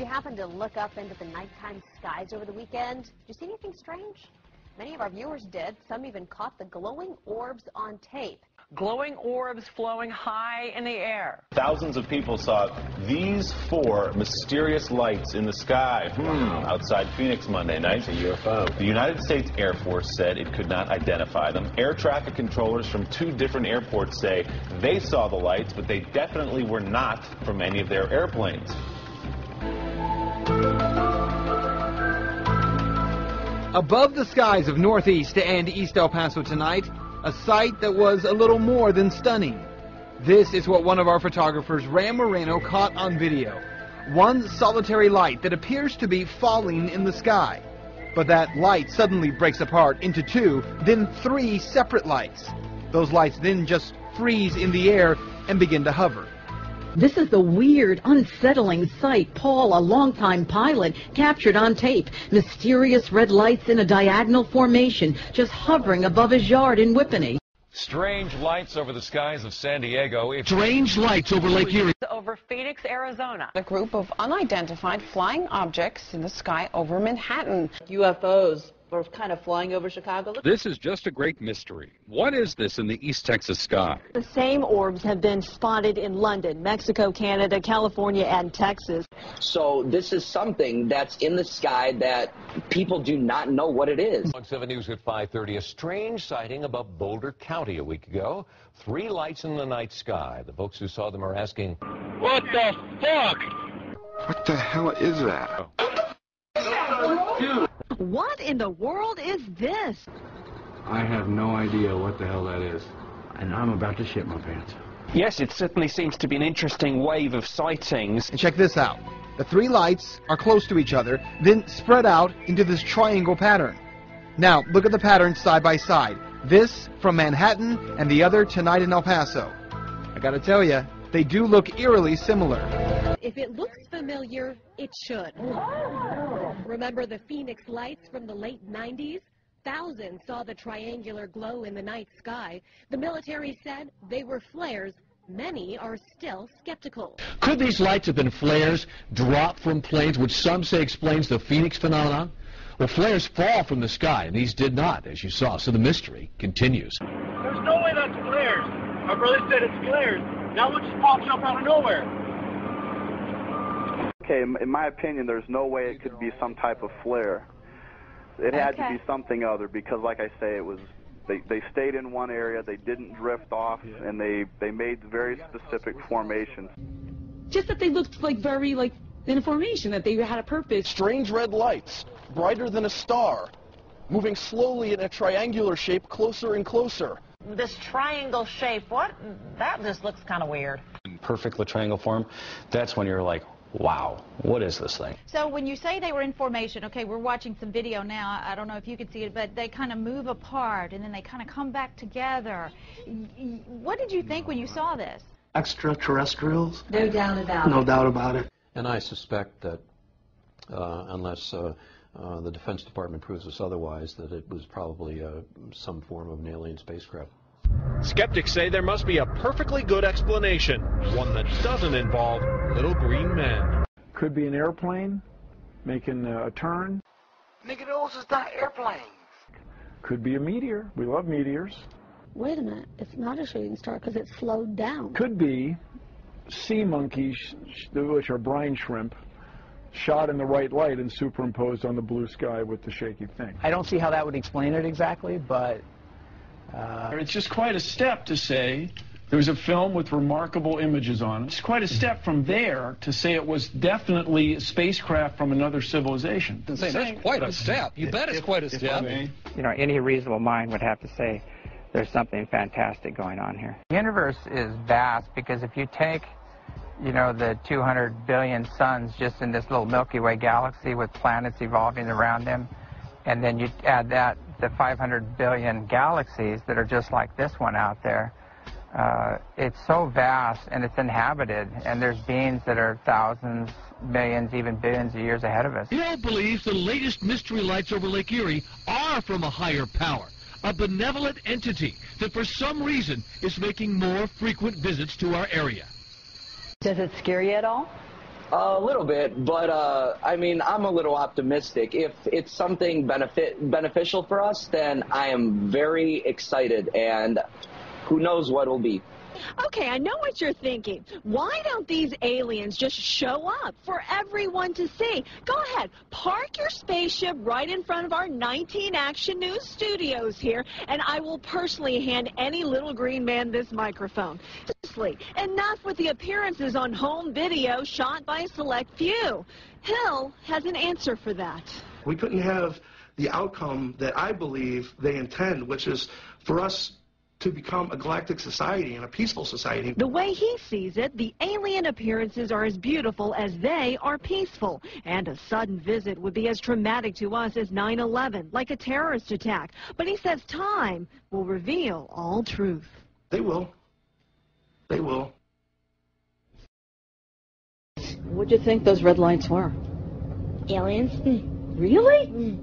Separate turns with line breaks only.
Did you happen to look up into the nighttime skies over the weekend? Did you see anything strange? Many of our viewers did. Some even caught the glowing orbs on tape.
Glowing orbs flowing high in the air.
Thousands of people saw these 4 mysterious lights in the sky outside Phoenix Monday night.
It's a UFO.
The United States Air Force said it could not identify them. Air traffic controllers from 2 different airports say they saw the lights, but they definitely were not from any of their airplanes.
Above the skies of Northeast and East El Paso tonight, a sight that was a little more than stunning. This is what one of our photographers, Ram Moreno, caught on video. One solitary light that appears to be falling in the sky. But that light suddenly breaks apart into 2, then 3 separate lights. Those lights then just freeze in the air and begin to hover.
This is the weird, unsettling sight Paul, a longtime pilot, captured on tape. Mysterious red lights in a diagonal formation just hovering above his yard in Whippany.
Strange lights over the skies of San Diego.
Strange lights over Lake Erie.
Over Phoenix, Arizona.
A group of unidentified flying objects in the sky over Manhattan.
UFOs were kind of flying over Chicago.
This is just a great mystery. What is this in the East Texas sky?
The same orbs have been spotted in London, Mexico, Canada, California, and Texas.
So this is something that's in the sky that people do not know what it is.
On 7 News at 5:30, a strange sighting above Boulder County a week ago. 3 lights in the night sky. The folks who saw them are asking,
What the fuck?
What the hell is that?
What in the world is this?
I have no idea what the hell that is. And I'm about to shit my pants.
Yes, it certainly seems to be an interesting wave of sightings.
And check this out. The 3 lights are close to each other, then spread out into this triangle pattern. Now, look at the patterns side by side. This from Manhattan and the other tonight in El Paso. I gotta tell you, they do look eerily similar.
If it looks familiar, it should. Remember the Phoenix lights from the late 90s? Thousands saw the triangular glow in the night sky. The military said they were flares. Many are still skeptical.
Could these lights have been flares dropped from planes, which some say explains the Phoenix phenomenon? Well, flares fall from the sky, and these did not, as you saw, so the mystery continues.
There's no way that's flares. My brother said it's flares. Now it just pops up out of nowhere.
Okay, in my opinion, there's no way it could be some type of flare. It had to be something other because, like I say, it was they stayed in one area, they didn't drift off, and they made very specific formations.
Just that they looked like very in a formation, that they had a purpose.
Strange red lights, brighter than a star, moving slowly in a triangular shape closer and closer.
This triangle shape, that just looks kind of weird.
In perfect triangle form, that's when you're like, wow, what is this thing?
So when you say they were in formation, okay, we're watching some video now. I don't know if you can see it, but they kind of move apart and then they kind of come back together. What did you think when you saw this?
Extraterrestrials?
No doubt about it.
No doubt about it.
And I suspect that unless the Defense Department proves us otherwise, that it was probably some form of an alien spacecraft.
Skeptics say there must be a perfectly good explanation, one that doesn't involve little green men.
Could be an airplane making a turn.
Nigga, those is not airplanes.
Could be a meteor. We love meteors.
Wait a minute. It's not a shooting star because it's slowed down.
Could be sea monkeys, which are brine shrimp, shot in the right light and superimposed on the blue sky with the shaky thing.
I don't see how that would explain it exactly, but...
It's just quite a step to say there was a film with remarkable images on it. It's quite a step from there to say it was definitely a spacecraft from another civilization.
That's quite a step. You bet it's quite a step.
You know, any reasonable mind would have to say there's something fantastic going on here. The universe is vast because if you take, you know, the 200 billion suns just in this little Milky Way galaxy with planets evolving around them, and then you add that the 500 billion galaxies that are just like this one out there, it's so vast and it's inhabited, and there's beings that are thousands, millions, even billions of years ahead of us.
Hill believes the latest mystery lights over Lake Erie are from a higher power, a benevolent entity that for some reason is making more frequent visits to our area.
Does it scare you at all?
A little bit, but I mean, I'm a little optimistic. If it's something beneficial for us, then I am very excited, and who knows what it'll be.
Okay, I know what you're thinking. Why don't these aliens just show up for everyone to see? Go ahead, park your spaceship right in front of our 19 Action News studios here, and I will personally hand any little green man this microphone. Seriously, enough with the appearances on home video shot by a select few. Hill has an answer for that.
We couldn't have the outcome that I believe they intend, which is for us to become a galactic society and a peaceful society.
The way he sees it, the alien appearances are as beautiful as they are peaceful. And a sudden visit would be as traumatic to us as 9/11, like a terrorist attack. But he says time will reveal all truth.
They will. They will.
What'd you think those red lights were?
Aliens.
Really?